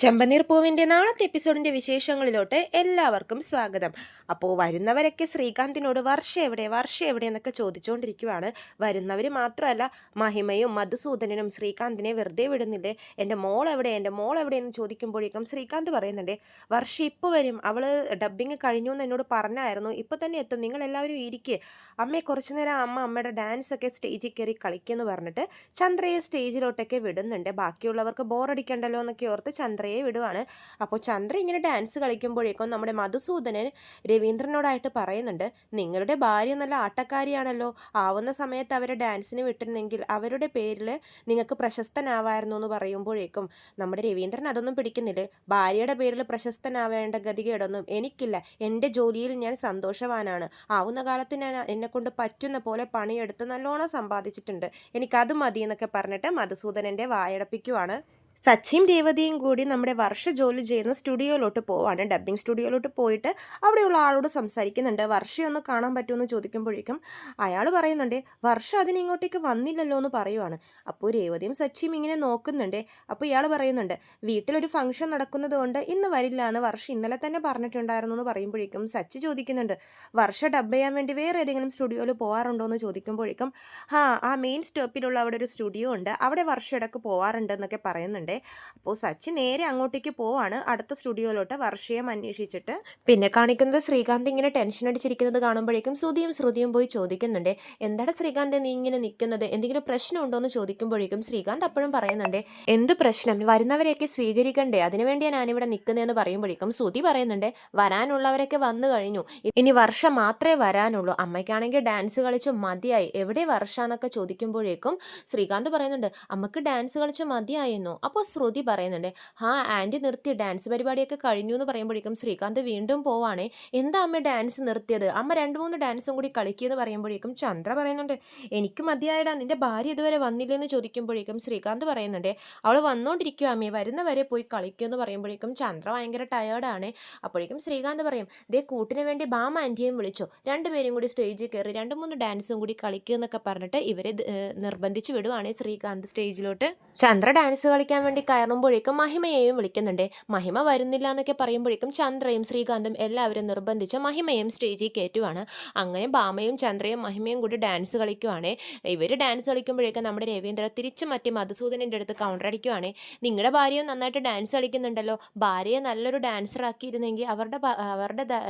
ചെമ്പനീർ പൂവിൻ്റെ നാളത്തെ എപ്പിസോഡിൻ്റെ വിശേഷങ്ങളിലോട്ട് എല്ലാവർക്കും സ്വാഗതം. അപ്പോൾ വരുന്നവരൊക്കെ ശ്രീകാന്തിനോട് വർഷ എവിടെ എന്നൊക്കെ ചോദിച്ചുകൊണ്ടിരിക്കുവാണ്. വരുന്നവർ മാത്രമല്ല, മഹിമയും മധുസൂദനനും ശ്രീകാന്തിനെ വെറുതെ വിടുന്നില്ലേ, എൻ്റെ മോൾ എവിടെയെന്ന് ചോദിക്കുമ്പോഴേക്കും ശ്രീകാന്ത് പറയുന്നുണ്ട്, വർഷ ഇപ്പോൾ വരും, അവൾ ഡബ്ബിങ് കഴിഞ്ഞു എന്ന് എന്നോട് പറഞ്ഞായിരുന്നു, ഇപ്പോൾ തന്നെ എത്തും, നിങ്ങളെല്ലാവരും ഇരിക്കുക, അമ്മയെ കുറച്ചു നേരം അമ്മയുടെ ഡാൻസൊക്കെ സ്റ്റേജിൽ കയറി കളിക്കുമെന്ന് പറഞ്ഞിട്ട് ചന്ദ്രയെ സ്റ്റേജിലോട്ടൊക്കെ വിടുന്നുണ്ട്. ബാക്കിയുള്ളവർക്ക് ബോറടിക്കണ്ടല്ലോ എന്നൊക്കെ ഓർത്ത് ചന്ദ്രയെ വിടുവാണ്. അപ്പോൾ ചന്ദ്ര ഇങ്ങനെ ഡാൻസ് കളിക്കുമ്പോഴേക്കും നമ്മുടെ മധുസൂദനൻ രവീന്ദ്രനോടായിട്ട് പറയുന്നുണ്ട്, നിങ്ങളുടെ ഭാര്യ നല്ല ആട്ടക്കാരിയാണല്ലോ, ആവുന്ന സമയത്ത് അവരെ ഡാൻസിന് വിട്ടിരുന്നെങ്കിൽ അവരുടെ പേരിൽ നിങ്ങൾക്ക് പ്രശസ്തനാവായിരുന്നു എന്ന് പറയുമ്പോഴേക്കും നമ്മുടെ രവീന്ദ്രൻ അതൊന്നും പിടിക്കുന്നില്ല. ഭാര്യയുടെ പേരിൽ പ്രശസ്തനാവേണ്ട ഗതികേടൊന്നും എനിക്കില്ല, എൻ്റെ ജോലിയിൽ ഞാൻ സന്തോഷവാനാണ്, ആവുന്ന കാലത്ത് ഞാൻ എന്നെക്കൊണ്ട് പറ്റുന്ന പോലെ പണിയെടുത്ത് നല്ലോണം സമ്പാദിച്ചിട്ടുണ്ട്, എനിക്കത് മതി എന്നൊക്കെ പറഞ്ഞിട്ട് മധുസൂദനൻ്റെ വായടപ്പിക്കുവാണ്. സച്ചിയും രേവതിയും കൂടി നമ്മുടെ വർഷ ജോലി ചെയ്യുന്ന സ്റ്റുഡിയോയിലോട്ട് പോവാണ്. ഡബ്ബിംഗ് സ്റ്റുഡിയോയിലോട്ട് പോയിട്ട് അവിടെയുള്ള ആളോട് സംസാരിക്കുന്നുണ്ട്. വർഷയൊന്ന് കാണാൻ പറ്റുമെന്ന് ചോദിക്കുമ്പോഴേക്കും അയാൾ പറയുന്നുണ്ട്, വർഷ അതിനിങ്ങോട്ടേക്ക് വന്നില്ലല്ലോ എന്ന് പറയുവാണ്. അപ്പോൾ രേവതിയും സച്ചിയും ഇങ്ങനെ നോക്കുന്നുണ്ട്. അപ്പോൾ ഇയാൾ പറയുന്നുണ്ട്, വീട്ടിലൊരു ഫംഗ്ഷൻ നടക്കുന്നത് കൊണ്ട് ഇന്ന് വരില്ല എന്ന് വർഷ ഇന്നലെ തന്നെ പറഞ്ഞിട്ടുണ്ടായിരുന്നു എന്ന് പറയുമ്പോഴേക്കും സച്ചി ചോദിക്കുന്നുണ്ട്, വർഷ ഡബ് ചെയ്യാൻ വേണ്ടി വേറെ ഏതെങ്കിലും സ്റ്റുഡിയോയിൽ പോകാറുണ്ടോ എന്ന് ചോദിക്കുമ്പോഴേക്കും ആ മെയിൻ സ്റ്റോപ്പിലുള്ള അവിടെ ഒരു സ്റ്റുഡിയോ ഉണ്ട്, അവിടെ വർഷ ഇടയ്ക്ക് പോകാറുണ്ട് എന്നൊക്കെ പറയുന്നുണ്ട്. അപ്പോൾ സച്ചി നേരെ അങ്ങോട്ടേക്ക് പോവാണ്, അടുത്ത സ്റ്റുഡിയോയിലോട്ട് വർഷയെ അന്വേഷിച്ചിട്ട്. പിന്നെ കാണിക്കുന്നത് ശ്രീകാന്ത് ഇങ്ങനെ ടെൻഷൻ അടിച്ചിരിക്കുന്നത് കാണുമ്പോഴേക്കും ശ്രുതിയും പോയി ചോദിക്കുന്നുണ്ട്, എന്താണ് ശ്രീകാന്ത് നീ ഇങ്ങനെ നിൽക്കുന്നത്, എന്തെങ്കിലും പ്രശ്നമുണ്ടോ എന്ന് ചോദിക്കുമ്പോഴേക്കും ശ്രീകാന്ത് അപ്പോഴും പറയുന്നുണ്ട്, എന്ത് പ്രശ്നം, വരുന്നവരെയൊക്കെ സ്വീകരിക്കണ്ടേ, അതിനുവേണ്ടിയാണ് ഞാനിവിടെ നിൽക്കുന്നതെന്ന് പറയുമ്പോഴേക്കും ശ്രുതി പറയുന്നുണ്ട്, വരാനുള്ളവരൊക്കെ വന്നു കഴിഞ്ഞു, ഇനി വർഷ മാത്രമേ വരാനുള്ളൂ, അമ്മയ്ക്കാണെങ്കിൽ ഡാൻസ് കളിച്ച് മതിയായി, എവിടെ വർഷ എന്നൊക്കെ ചോദിക്കുമ്പോഴേക്കും ശ്രീകാന്ത് പറയുന്നുണ്ട്, അമ്മക്ക് ഡാൻസ് കളിച്ച് മതിയായിരുന്നു. അപ്പോൾ ശ്രുതി പറയുന്നുണ്ട്, ആൻറ്റി നിർത്തി, ഡാൻസ് പരിപാടിയൊക്കെ കഴിഞ്ഞു എന്ന് പറയുമ്പോഴേക്കും ശ്രീകാന്ത് വീണ്ടും പോവാണേ, എന്താ അമ്മ ഡാൻസ് നിർത്തിയത്, അമ്മ 2-3 ഡാൻസും കൂടി കളിക്കുമെന്ന് പറയുമ്പോഴേക്കും ചന്ദ്ര പറയുന്നുണ്ട്, എനിക്ക് മതിയായിടാ, നിന്റെ ഭാര്യ ഇതുവരെ വന്നില്ലെന്ന് ചോദിക്കുമ്പോഴേക്കും ശ്രീകാന്ത് പറയുന്നുണ്ട്, അവൾ വന്നുകൊണ്ടിരിക്കുക അമ്മേ, വരുന്നവരെ പോയി കളിക്കുമെന്ന് പറയുമ്പോഴേക്കും ചന്ദ്ര ഭയങ്കര ടയേർഡാണ്. അപ്പോഴേക്കും ശ്രീകാന്ത് പറയും, ദേ കൂട്ടിന് വേണ്ടി ബാമ ആൻറ്റിയെയും വിളിച്ചോ, രണ്ടുപേരും കൂടി സ്റ്റേജിൽ കയറി 2-3 ഡാൻസും കൂടി കളിക്കുക എന്നൊക്കെ പറഞ്ഞിട്ട് ഇവരെ നിർബന്ധിച്ച് വിടുവാണ് ശ്രീകാന്ത് സ്റ്റേജിലോട്ട്. ചന്ദ്ര ഡാൻസ് കളിക്കാൻ വേണ്ടി കയറുമ്പോഴേക്കും മഹിമയെയും വിളിക്കുന്നുണ്ട്. മഹിമ വരുന്നില്ല എന്നൊക്കെ പറയുമ്പോഴേക്കും ചന്ദ്രയും ശ്രീകാന്തും എല്ലാവരും നിർബന്ധിച്ച് മഹിമയും സ്റ്റേജിൽ കയറ്റുവാണ്. അങ്ങനെ ഭാമയും ചന്ദ്രയും മഹിമയും കൂടി ഡാൻസ് കളിക്കുവാണ്. ഇവർ ഡാൻസ് കളിക്കുമ്പോഴേക്കും നമ്മുടെ രവീന്ദ്ര തിരിച്ചു മറ്റേ മധുസൂദനൻ്റെ അടുത്ത് കൗണ്ടർ അടിക്കുവാണ്, നിങ്ങളുടെ ഭാര്യയും നന്നായിട്ട് ഡാൻസ് കളിക്കുന്നുണ്ടല്ലോ, ഭാര്യയെ നല്ലൊരു ഡാൻസർ ആക്കിയിരുന്നെങ്കിൽ അവരുടെ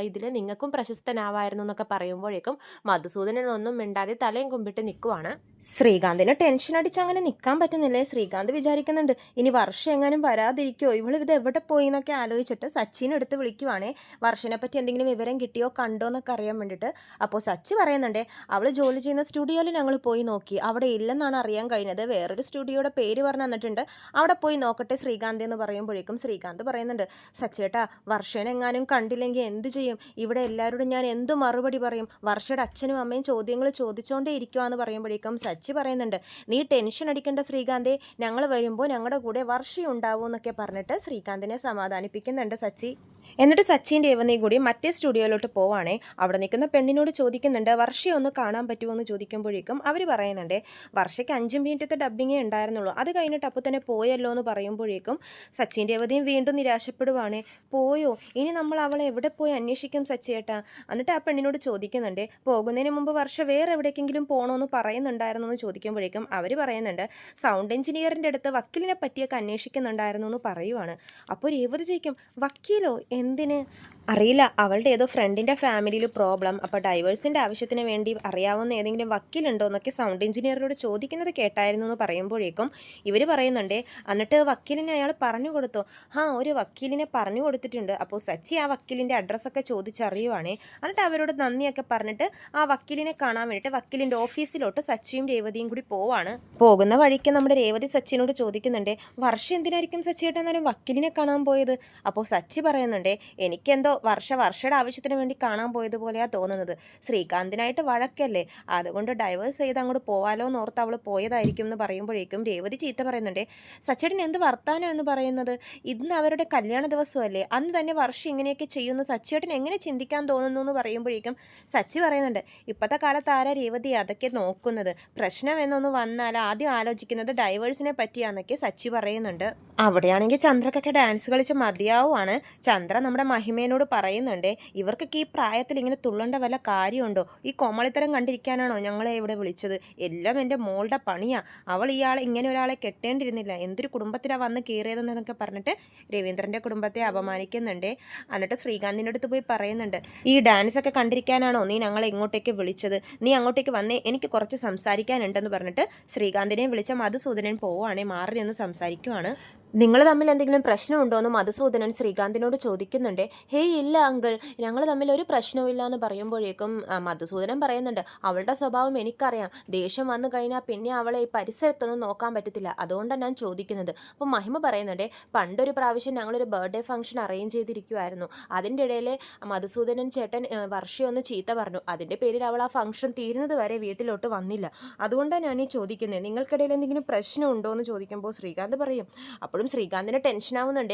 ഇതിൽ നിങ്ങൾക്കും പ്രശസ്തനാവായിരുന്നു എന്നൊക്കെ പറയുമ്പോഴേക്കും മധുസൂദനൊന്നും മിണ്ടാതെ തലയും കുമ്പിട്ട് നിൽക്കുവാണ്. ശ്രീകാന്തിന് ടെൻഷൻ അടിച്ച് അങ്ങനെ നിൽക്കാൻ പറ്റുന്നില്ലേ. ശ്രീകാന്ത് വിചാരിക്കുന്നുണ്ട്, ഇനി വർഷം എങ്ങാനും വരാതിരിക്കുമോ, ഇത് എവിടെ പോയി എന്നൊക്കെ ആലോചിച്ചിട്ട് സച്ചിനെ എടുത്ത് വിളിക്കുവാണേ, വർഷനെ പറ്റി എന്തെങ്കിലും വിവരം കിട്ടിയോ കണ്ടോ എന്നൊക്കെ അറിയാൻ വേണ്ടിയിട്ട്. അപ്പോൾ സച്ചി പറയുന്നുണ്ട്, അവൾ ജോലി ചെയ്യുന്ന സ്റ്റുഡിയോയിൽ ഞങ്ങൾ പോയി നോക്കി, അവിടെ ഇല്ലെന്നാണ് അറിയാൻ കഴിഞ്ഞത്, വേറൊരു സ്റ്റുഡിയോയുടെ പേര് പറഞ്ഞു തന്നിട്ടുണ്ട്, അവിടെ പോയി നോക്കട്ടെ ശ്രീകാന്ത് എന്ന് പറയുമ്പോഴേക്കും ശ്രീകാന്ത് പറയുന്നുണ്ട്, സച്ചേട്ടാ വർഷനെ എങ്ങാനും കണ്ടില്ലെങ്കിൽ എന്ത് ചെയ്യും, ഇവിടെ എല്ലാവരോടും ഞാൻ എന്ത് മറുപടി പറയും, വർഷയുടെ അച്ഛനും അമ്മയും ചോദ്യങ്ങൾ ചോദിച്ചുകൊണ്ടേ ഇരിക്കുവാന്ന് പറയുമ്പോഴേക്കും സച്ചി പറയുന്നുണ്ട്, നീ ടെൻഷൻ അടിക്കേണ്ട ശ്രീകാന്തേ, ഞങ്ങൾ വരുമ്പോൾ ഞങ്ങളുടെ കൂടെ വർഷയുണ്ടാവും എന്നൊക്കെ പറഞ്ഞിട്ട് ശ്രീകാന്തിനെ സമാധാനിപ്പിക്കുന്നുണ്ട് സച്ചി. എന്നിട്ട് സച്ചിൻ രേവതിയും കൂടി മറ്റേ സ്റ്റുഡിയോയിലോട്ട് പോവാണേ. അവിടെ നിൽക്കുന്ന പെണ്ണിനോട് ചോദിക്കുന്നുണ്ട്, വർഷയെ ഒന്ന് കാണാൻ പറ്റുമോ എന്ന് ചോദിക്കുമ്പോഴേക്കും അവർ പറയുന്നുണ്ട്, വർഷയ്ക്ക് 5 മിനിറ്റത്തെ ഡബ്ബിങ്ങേ ഉണ്ടായിരുന്നുള്ളൂ, അത് കഴിഞ്ഞിട്ട് അപ്പോൾ തന്നെ പോയല്ലോ എന്ന് പറയുമ്പോഴേക്കും സച്ചിൻ രേവതിയും വീണ്ടും നിരാശപ്പെടുവാണ്, പോയോ, ഇനി നമ്മൾ അവളെ എവിടെ പോയി അന്വേഷിക്കും സച്ചിയേട്ടാ. എന്നിട്ട് ആ പെണ്ണിനോട് ചോദിക്കുന്നുണ്ട്, പോകുന്നതിന് മുമ്പ് വർഷ വേറെ എവിടേക്കെങ്കിലും പോകണമെന്ന് പറയുന്നുണ്ടായിരുന്നു എന്ന് ചോദിക്കുമ്പോഴേക്കും അവർ പറയുന്നുണ്ട്, സൗണ്ട് എഞ്ചിനീയറിൻ്റെ അടുത്ത് വക്കീലിനെ പറ്റിയൊക്കെ അന്വേഷിക്കുന്നുണ്ടായിരുന്നു എന്ന് പറയുവാണ്. അപ്പോൾ രേവതി ചോദിക്കും, വക്കീലോ, എന്തിന്, അറിയില്ല, അവളുടെ ഏതോ ഫ്രണ്ടിൻ്റെ ഫാമിലിയിൽ പ്രോബ്ലം, അപ്പോൾ ഡൈവേഴ്സിൻ്റെ ആവശ്യത്തിന് വേണ്ടി അറിയാവുന്ന ഏതെങ്കിലും വക്കീലുണ്ടോ എന്നൊക്കെ സൗണ്ട് എഞ്ചിനീയറോട് ചോദിക്കുന്നത് കേട്ടായിരുന്നു എന്ന് പറയുമ്പോഴേക്കും ഇവർ പറയുന്നുണ്ട്, എന്നിട്ട് വക്കീലിനെ അയാൾ പറഞ്ഞു കൊടുത്തോ, ഒരു വക്കീലിനെ പറഞ്ഞു കൊടുത്തിട്ടുണ്ട്. അപ്പോൾ സച്ചി ആ വക്കീലിൻ്റെ അഡ്രസ്സൊക്കെ ചോദിച്ചറിയുവാണേ. എന്നിട്ട് അവരോട് നന്ദിയൊക്കെ പറഞ്ഞിട്ട് ആ വക്കീലിനെ കാണാൻ വേണ്ടിയിട്ട് വക്കീലിൻ്റെ ഓഫീസിലോട്ട് സച്ചിയും രേവതിയും കൂടി പോവാണ്. പോകുന്ന വഴിക്ക് നമ്മുടെ രേവതി സച്ചിനോട് ചോദിക്കുന്നുണ്ട്, വർഷം എന്തിനായിരിക്കും സച്ചിയേട്ട എന്നാലും വക്കീലിനെ കാണാൻ പോയത്. അപ്പോൾ സച്ചി പറയുന്നുണ്ട്, എനിക്കെന്തോ എന്തോ വർഷയുടെ ആവശ്യത്തിന് വേണ്ടി കാണാൻ പോയതുപോലെയാണ് തോന്നുന്നത്. ശ്രീകാന്തിനായിട്ട് വഴക്കല്ലേ, അതുകൊണ്ട് ഡൈവേഴ്സ് ചെയ്ത് അങ്ങോട്ട് പോവാലോ എന്ന് ഓർത്ത് അവൾ പോയതായിരിക്കും എന്ന് പറയുമ്പോഴേക്കും രേവതി ചീത്ത പറയുന്നുണ്ട്. സച്ചേട്ടൻ എന്ത് വർത്താനം എന്ന് പറയുന്നത്? ഇന്ന് അവരുടെ കല്യാണ ദിവസമല്ലേ, അന്ന് തന്നെ വർഷം ഇങ്ങനെയൊക്കെ ചെയ്യുന്നു, സച്ചേട്ടൻ എങ്ങനെ ചിന്തിക്കാൻ തോന്നുന്നു എന്ന് പറയുമ്പോഴേക്കും സച്ചി പറയുന്നുണ്ട്, ഇപ്പോഴത്തെ കാലത്ത് ആരാ രേവതി അതൊക്കെ നോക്കുന്നത്, പ്രശ്നം എന്നൊന്ന് വന്നാൽ ആദ്യം ആലോചിക്കുന്നത് ഡൈവേഴ്സിനെ പറ്റിയാന്നൊക്കെ സച്ചി പറയുന്നുണ്ട്. അവിടെയാണെങ്കിൽ ചന്ദ്രക്കൊക്കെ ഡാൻസ് കളിച്ച് മതിയാവുമാണ്. ചന്ദ്ര നമ്മുടെ മഹിമേനോട് പറയുന്നുണ്ട്, ഇവർക്കൊക്കെ ഈ പ്രായത്തിൽ ഇങ്ങനെ തുള്ളേണ്ട വല്ല കാര്യമുണ്ടോ, ഈ കോമളിത്തരം കണ്ടിരിക്കാനാണോ ഞങ്ങളെ ഇവിടെ വിളിച്ചത്, എല്ലാം എൻ്റെ മോളുടെ പണിയാ, അവൾ ഇയാളെ ഇങ്ങനെ ഒരാളെ കെട്ടേണ്ടിരുന്നില്ല, എന്തൊരു കുടുംബത്തിലാണ് വന്ന് കയറിയതെന്നൊക്കെ പറഞ്ഞിട്ട് രവീന്ദ്രൻ്റെ കുടുംബത്തെ അപമാനിക്കുന്നുണ്ട്. എന്നിട്ട് ശ്രീകാന്തിൻ്റെ അടുത്ത് പോയി പറയുന്നുണ്ട്, ഈ ഡാൻസ് ഒക്കെ കണ്ടിരിക്കാനാണോ നീ ഞങ്ങളെ ഇങ്ങോട്ടേക്ക് വിളിച്ചത്, നീ അങ്ങോട്ടേക്ക് വന്നേ, എനിക്ക് കുറച്ച് സംസാരിക്കാനുണ്ടെന്ന് പറഞ്ഞിട്ട് ശ്രീകാന്തിനെ വിളിച്ച മധുസൂദനൻ പോവുകയാണെ മാറി നിന്ന് സംസാരിക്കുവാണ്. നിങ്ങൾ തമ്മിൽ എന്തെങ്കിലും പ്രശ്നമുണ്ടോ എന്ന് മധുസൂദനൻ ശ്രീകാന്തിനോട് ചോദിക്കുന്നുണ്ട്. ഹേയ് ഇല്ല അങ്കിൾ, ഞങ്ങൾ തമ്മിൽ ഒരു പ്രശ്നവും ഇല്ല എന്ന് പറയുമ്പോഴേക്കും മധുസൂദനൻ പറയുന്നുണ്ട്, അവളുടെ സ്വഭാവം എനിക്കറിയാം, ദേഷ്യം വന്നു കഴിഞ്ഞാൽ പിന്നെ അവളെ ഈ പരിസരത്തൊന്നും നോക്കാൻ പറ്റത്തില്ല, അതുകൊണ്ടാണ് ഞാൻ ചോദിക്കുന്നത്. അപ്പം മഹിമ പറയുന്നുണ്ട്, പണ്ടൊരു പ്രാവശ്യം ഞങ്ങളൊരു ബർത്ത്ഡേ ഫംഗ്ഷൻ അറേഞ്ച് ചെയ്തിരിക്കുമായിരുന്നു, അതിൻ്റെ ഇടയിൽ മധുസൂദനൻ ചേട്ടൻ വർഷയൊന്ന് ചീത്ത പറഞ്ഞു, അതിൻ്റെ പേരിൽ അവൾ ആ ഫംഗ്ഷൻ തീരുന്നത് വരെ വീട്ടിലോട്ട് വന്നില്ല, അതുകൊണ്ടാണ് ഞാൻ ഈ ചോദിക്കുന്നത്, നിങ്ങൾക്കിടയിൽ എന്തെങ്കിലും പ്രശ്നമുണ്ടോ എന്ന് ചോദിക്കുമ്പോൾ ശ്രീകാന്ത് പറയും. അപ്പോൾ ശ്രീകാന്തിന് ടെൻഷനാവുന്നുണ്ട്.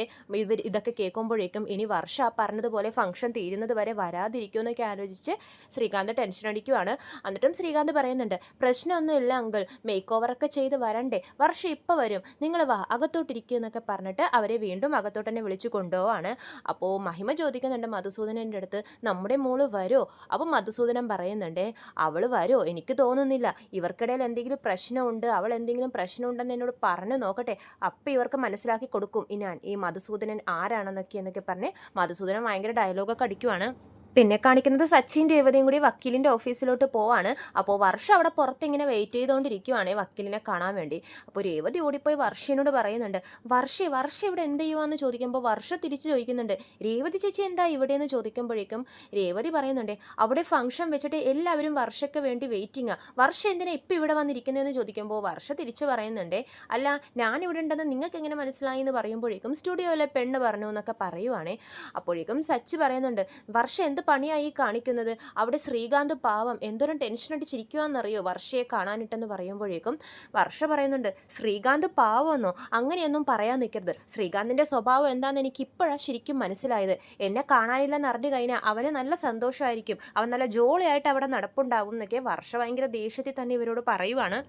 ഇതൊക്കെ കേൾക്കുമ്പോഴേക്കും ഇനി വർഷ പറഞ്ഞതുപോലെ ഫംഗ്ഷൻ തീരുന്നത് വരെ വരാതിരിക്കുമെന്നൊക്കെ ആലോചിച്ച് ശ്രീകാന്ത് ടെൻഷൻ അടിക്കുവാണ്. എന്നിട്ടും ശ്രീകാന്ത് പറയുന്നുണ്ട്, പ്രശ്നമൊന്നുമില്ല അങ്കിൾ, മേക്ക് ഓവറൊക്കെ ചെയ്ത് വരണ്ടേ, വർഷ ഇപ്പോൾ വരും, നിങ്ങൾ വാ അകത്തോട്ടിരിക്കുക എന്നൊക്കെ പറഞ്ഞിട്ട് അവരെ വീണ്ടും അകത്തോട്ട് തന്നെ വിളിച്ചു കൊണ്ടുപോവാണ്. അപ്പോൾ മഹിമ ചോദിക്കുന്നുണ്ട് മധുസൂദനൻ്റെ അടുത്ത്, നമ്മുടെ മോള് വരുമോ? അപ്പോൾ മധുസൂദനൻ പറയുന്നുണ്ട്, അവൾ വരുമോ എനിക്ക് തോന്നുന്നില്ല, ഇവർക്കിടയിൽ എന്തെങ്കിലും പ്രശ്നമുണ്ട്, അവൾ എന്തെങ്കിലും പ്രശ്നമുണ്ടെന്ന് എന്നോട് പറഞ്ഞു നോക്കട്ടെ, അപ്പം ഇവർക്ക് മനസ്സിലാക്കി കൊടുക്കും ഈ മധുസൂദനൻ ആരാണെന്നൊക്കെ പറഞ്ഞ് മധുസൂദനൻ ഭയങ്കര ഡയലോഗൊക്കെ അടിക്കുവാണ്. പിന്നെ കാണിക്കുന്നത് സച്ചിൻ രേവതിയും കൂടി വക്കീലിൻ്റെ ഓഫീസിലോട്ട് പോവാണ്. അപ്പോൾ വർഷ അവിടെ പുറത്തിങ്ങനെ വെയിറ്റ് ചെയ്തുകൊണ്ടിരിക്കുവാണ് വക്കീലിനെ കാണാൻ വേണ്ടി. അപ്പോൾ രേവതി ഓടിപ്പോയി വർഷയോട് പറയുന്നുണ്ട്, വർഷ ഇവിടെ എന്ത് ചെയ്യുവാന്ന് ചോദിക്കുമ്പോൾ വർഷ തിരിച്ചു ചോദിക്കുന്നുണ്ട്, രേവതി ചേച്ചി എന്താ ഇവിടെയെന്ന് ചോദിക്കുമ്പോഴേക്കും രേവതി പറയുന്നുണ്ട്, അവിടെ ഫംഗ്ഷൻ വെച്ചിട്ട് എല്ലാവരും വർഷയ്ക്ക് വേണ്ടി വെയിറ്റിംഗാണ്, വർഷ എന്തിനാ ഇപ്പം ഇവിടെ വന്നിരിക്കുന്നതെന്ന് ചോദിക്കുമ്പോൾ വർഷ തിരിച്ചു പറയുന്നുണ്ട്, അല്ല ഞാൻ ഇവിടെ ഉണ്ടെന്ന് നിങ്ങൾക്ക് എങ്ങനെ മനസ്സിലായി എന്ന് പറയുമ്പോഴേക്കും സ്റ്റുഡിയോയിലെ പെണ്ണ് പറഞ്ഞു എന്നൊക്കെ പറയുവാണേ. അപ്പോഴേക്കും സച്ചി പറയുന്നുണ്ട്, വർഷ എന്ത് പണിയായി കാണിക്കുന്നത്, അവിടെ ശ്രീകാന്ത് പാവം എന്തോരം ടെൻഷൻ അടിച്ചിരിക്കുവാന്നറിയോ വർഷയെ കാണാനിട്ടെന്ന് പറയുമ്പോഴേക്കും വർഷ പറയുന്നുണ്ട്, ശ്രീകാന്ത് പാവമെന്നോ, അങ്ങനെയൊന്നും പറയാൻ നിൽക്കരുത്, ശ്രീകാന്തിൻ്റെ സ്വഭാവം എന്താണെന്ന് എനിക്ക് ഇപ്പോഴാണ് ശരിക്കും മനസ്സിലായത്, എന്നെ കാണാനില്ലെന്ന് അറിഞ്ഞു കഴിഞ്ഞാൽ അവന് നല്ല സന്തോഷമായിരിക്കും, അവൻ നല്ല ജോളിയായിട്ട് അവിടെ നടപ്പുണ്ടാവും എന്നൊക്കെ വർഷ ഭയങ്കര ദേഷ്യത്തിൽ തന്നെ ഇവരോട് പറയുവാണ്.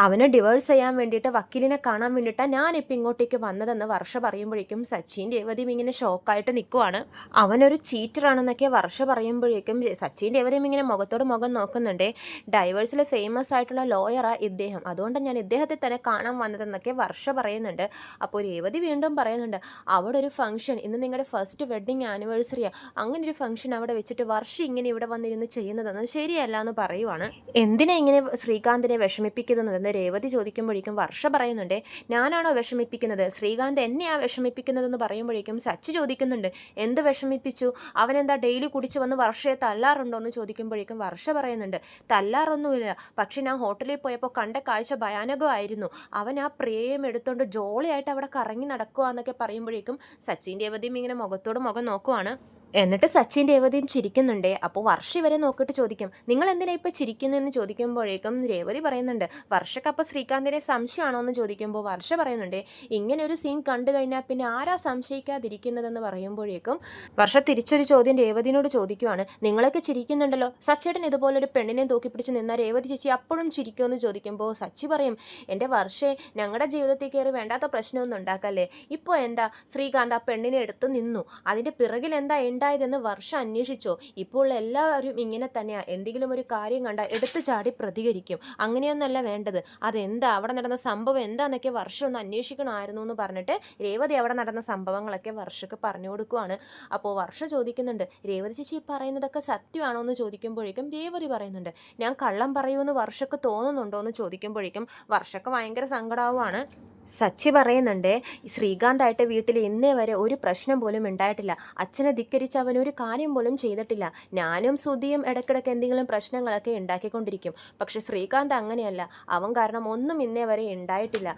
അവനെ ഡിവോഴ്സ് ചെയ്യാൻ വേണ്ടിയിട്ട് വക്കീലിനെ കാണാൻ വേണ്ടിയിട്ടാണ് ഞാനിപ്പോൾ ഇങ്ങോട്ടേക്ക് വന്നതെന്ന് വർഷ പറയുമ്പോഴേക്കും സച്ചിൻ രേവതിയും ഇങ്ങനെ ഷോക്കായിട്ട് നിൽക്കുവാണ്. അവനൊരു ചീറ്ററാണെന്നൊക്കെ വർഷ പറയുമ്പോഴേക്കും സച്ചിൻ രേവതിയും ഇങ്ങനെ മുഖത്തോട് മുഖം നോക്കുന്നുണ്ട്. ഡൈവേഴ്സിൽ ഫേമസ് ആയിട്ടുള്ള ലോയറാണ് ഇദ്ദേഹം, അതുകൊണ്ട് ഞാൻ ഇദ്ദേഹത്തെ തന്നെ കാണാൻ വന്നതെന്നൊക്കെ വർഷ പറയുന്നുണ്ട്. അപ്പോൾ രേവതി വീണ്ടും പറയുന്നുണ്ട്, അവിടെ ഒരു ഫംഗ്ഷൻ, ഇന്ന് നിങ്ങളുടെ ഫസ്റ്റ് വെഡ്ഡിങ് ആനിവേഴ്സറിയാണ്, അങ്ങനെ ഒരു ഫംഗ്ഷൻ അവിടെ വെച്ചിട്ട് വർഷ ഇങ്ങനെ ഇവിടെ വന്നിരുന്ന് ചെയ്യുന്നതൊന്നും ശരിയല്ല എന്ന് പറയുവാണ്. എന്തിനാ ഇങ്ങനെ ശ്രീകാന്തിനെ വിഷമിപ്പിക്കുന്നതെന്ന് രേവതി ചോദിക്കുമ്പോഴേക്കും വർഷ പറയുന്നുണ്ട്, ഞാനാണോ വിഷമിപ്പിക്കുന്നത്, ശ്രീകാന്ത് എന്നെയാണ് വിഷമിപ്പിക്കുന്നതെന്ന് പറയുമ്പോഴേക്കും സച്ചി ചോദിക്കുന്നുണ്ട്, എന്ത് വിഷമിപ്പിച്ചു, അവനെന്താ ഡെയിലി കുടിച്ച് വന്ന് വർഷയെ തല്ലാറുണ്ടോ എന്ന് ചോദിക്കുമ്പോഴേക്കും വർഷ പറയുന്നുണ്ട്, തല്ലാറൊന്നുമില്ല, പക്ഷെ ഞാൻ ഹോട്ടലിൽ പോയപ്പോൾ കണ്ട കാഴ്ച ഭയാനകമായിരുന്നു, അവൻ ആ പ്രേയം എടുത്തുകൊണ്ട് ജോളിയായിട്ട് അവിടെ കറങ്ങി നടക്കുക എന്നൊക്കെ പറയുമ്പോഴേക്കും സച്ചിൻ രേവതിയും ഇങ്ങനെ മുഖത്തോട് മുഖം നോക്കുവാണ്. എന്നിട്ട് സച്ചിൻ രേവതിയും ചിരിക്കുന്നുണ്ട്. അപ്പോൾ വർഷ ഇവരെ നോക്കിയിട്ട് ചോദിക്കും, നിങ്ങൾ എന്തിനാ ഇപ്പോൾ ചിരിക്കുന്നതെന്ന് ചോദിക്കുമ്പോഴേക്കും രേവതി പറയുന്നുണ്ട്, വർഷക്ക് അപ്പോൾ ശ്രീകാന്തിനെ സംശയമാണോ എന്ന് ചോദിക്കുമ്പോൾ വർഷ പറയുന്നുണ്ട്, ഇങ്ങനെ ഒരു സീൻ കണ്ടു കഴിഞ്ഞാൽ പിന്നെ ആരാ സംശയിക്കാതിരിക്കുന്നതെന്ന് പറയുമ്പോഴേക്കും വർഷ തിരിച്ചൊരു ചോദ്യം രേവതിനോട് ചോദിക്കുവാണ്, നിങ്ങളൊക്കെ ചിരിക്കുന്നുണ്ടല്ലോ, സച്ചേട്ടൻ ഇതുപോലൊരു പെണ്ണിനെ തൂക്കിപ്പിടിച്ച് നിന്നാൽ രേവതി ചേച്ചി അപ്പോഴും ചിരിക്കുമെന്ന് ചോദിക്കുമ്പോൾ സച്ചി പറയും, എൻ്റെ വർഷേ ഞങ്ങളുടെ ജീവിതത്തിൽ കയറി വേണ്ടാത്ത പ്രശ്നമൊന്നും ഉണ്ടാക്കല്ലേ, ഇപ്പോൾ എന്താ ശ്രീകാന്ത് ആ പെണ്ണിനെ എടുത്ത് നിന്നു, അതിൻ്റെ പിറകിൽ എന്താ ഉണ്ടായതെന്ന് വർഷ അന്വേഷിച്ചോ, ഇപ്പോൾ എല്ലാവരും ഇങ്ങനെ തന്നെയാണ്, എന്തെങ്കിലും ഒരു കാര്യം കണ്ടാൽ എടുത്തു ചാടി പ്രതികരിക്കും, അങ്ങനെയൊന്നല്ല വേണ്ടത്, അതെന്താ അവിടെ നടന്ന സംഭവം എന്താണെന്നൊക്കെ വർഷം ഒന്ന് അന്വേഷിക്കണമായിരുന്നു എന്ന് പറഞ്ഞിട്ട് രേവതി അവിടെ നടന്ന സംഭവങ്ങളൊക്കെ വർഷക്ക് പറഞ്ഞു കൊടുക്കുവാണ്. അപ്പോൾ വർഷ ചോദിക്കുന്നുണ്ട്, രേവതി ചേച്ചി പറയുന്നതൊക്കെ സത്യമാണോ എന്ന് ചോദിക്കുമ്പോഴേക്കും രേവതി പറയുന്നുണ്ട്, ഞാൻ കള്ളം പറയുമെന്ന് വർഷക്ക് തോന്നുന്നുണ്ടോ എന്ന് ചോദിക്കുമ്പോഴേക്കും വർഷക്ക് ഭയങ്കര സങ്കടമാവുകയാണ്. സച്ചി പറയുന്നുണ്ട്, ശ്രീകാന്തായിട്ട് വീട്ടിൽ ഇന്നേ വരെ ഒരു പ്രശ്നം പോലും ഉണ്ടായിട്ടില്ല, അച്ഛനെ ധിക്കരിച്ച് അവനൊരു കാര്യം പോലും ചെയ്തിട്ടില്ല, ഞാനും സുധിയും ഇടയ്ക്കിടയ്ക്ക് എന്തെങ്കിലും പ്രശ്നങ്ങളൊക്കെ ഉണ്ടാക്കിക്കൊണ്ടിരിക്കും, പക്ഷെ ശ്രീകാന്ത് അങ്ങനെയല്ല, അവൻ കാരണം ഒന്നും ഇന്നേ വരെ ഉണ്ടായിട്ടില്ല.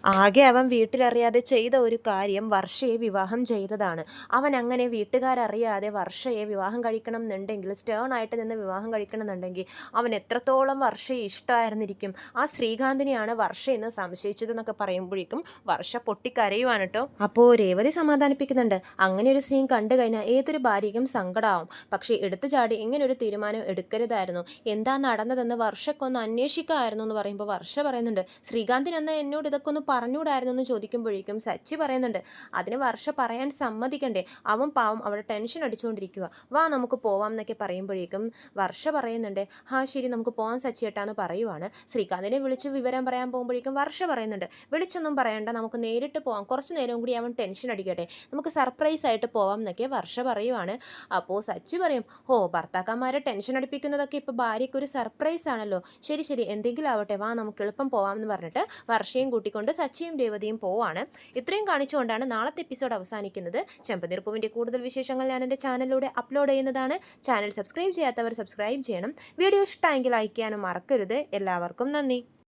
ആകെ അവൻ വീട്ടിലറിയാതെ ചെയ്ത ഒരു കാര്യം വർഷയെ വിവാഹം ചെയ്തതാണ്. അവൻ അങ്ങനെ വീട്ടുകാരറിയാതെ വർഷയെ വിവാഹം കഴിക്കണം എന്നുണ്ടെങ്കിൽ, സ്റ്റേൺ ആയിട്ട് നിന്ന് വിവാഹം കഴിക്കണം എന്നുണ്ടെങ്കിൽ അവൻ എത്രത്തോളം വർഷയെ ഇഷ്ടമായിരുന്നിരിക്കും. ആ ശ്രീകാന്തിനെയാണ് വർഷ എന്ന് സംശയിച്ചതെന്നൊക്കെ പറയുമ്പോഴേക്കും വർഷ പൊട്ടിക്കരയുവാണ് കേട്ടോ. അപ്പോൾ രേവതി സമാധാനിപ്പിക്കുന്നുണ്ട്. അങ്ങനെ ഒരു സീൻ കണ്ടു കഴിഞ്ഞാൽ ഏതൊരു ഭാര്യയ്ക്കും സങ്കടമാവും. പക്ഷേ എടുത്തു ചാടി ഇങ്ങനെ ഒരു തീരുമാനം എടുക്കരുതായിരുന്നു. എന്താ നടന്നതെന്ന് വർഷക്കൊന്ന് അന്വേഷിക്കാമായിരുന്നു എന്ന് പറയുമ്പോൾ വർഷ പറയുന്നുണ്ട്, ശ്രീകാന്തിനെന്ന് എന്നോട് ഇതൊക്കെ ഒന്ന് പറഞ്ഞുകൂടായിരുന്നു എന്ന് ചോദിക്കുമ്പോഴേക്കും സച്ചി പറയുന്നുണ്ട്, അതിന് വർഷ പറയാൻ സമ്മതിക്കണ്ടേ, അവൻ പാവം അവിടെ ടെൻഷൻ അടിച്ചുകൊണ്ടിരിക്കുക, വാ നമുക്ക് പോവാം എന്നൊക്കെ പറയുമ്പോഴേക്കും വർഷ പറയുന്നുണ്ട്, ഹാ ശരി നമുക്ക് പോകാൻ സച്ചി ഏട്ടാന്ന് പറയുവാണ്. ശ്രീകാന്തിനെ വിളിച്ച് വിവരം പറയാൻ പോകുമ്പോഴേക്കും വർഷ പറയുന്നുണ്ട്, വിളിച്ചൊന്നും പറയണ്ട, നമുക്ക് നേരിട്ട് പോവാം, കുറച്ച് നേരവും കൂടി അവൻ ടെൻഷൻ അടിക്കട്ടെ, നമുക്ക് സർപ്രൈസ് ആയിട്ട് പോവാം എന്നൊക്കെ വർഷ പറയുവാണ്. അപ്പോൾ സച്ചി പറയും, ഓ ഭർത്താക്കന്മാരെ ടെൻഷൻ അടിപ്പിക്കുന്നതൊക്കെ ഇപ്പോൾ ഭാര്യയ്ക്കൊരു സർപ്രൈസ് ആണല്ലോ, ശരി ശരി എന്തെങ്കിലും ആവട്ടെ, വാ നമുക്ക് എളുപ്പം പോവാം എന്ന് പറഞ്ഞിട്ട് വർഷയും കൂട്ടിക്കൊണ്ട് സച്ചിയും രേവതിയും പോവാണ്. ഇത്രയും കാണിച്ചുകൊണ്ടാണ് നാളത്തെ എപ്പിസോഡ് അവസാനിക്കുന്നത്. ചെമ്പനീർപ്പൂവിൻ്റെ കൂടുതൽ വിശേഷങ്ങൾ ഞാൻ എൻ്റെ ചാനലിലൂടെ അപ്ലോഡ് ചെയ്യുന്നതാണ്. ചാനൽ സബ്സ്ക്രൈബ് ചെയ്യാത്തവർ സബ്സ്ക്രൈബ് ചെയ്യണം. വീഡിയോ ഇഷ്ടമെങ്കിൽ ലൈക്ക് ചെയ്യാനും മറക്കരുത്. എല്ലാവർക്കും നന്ദി.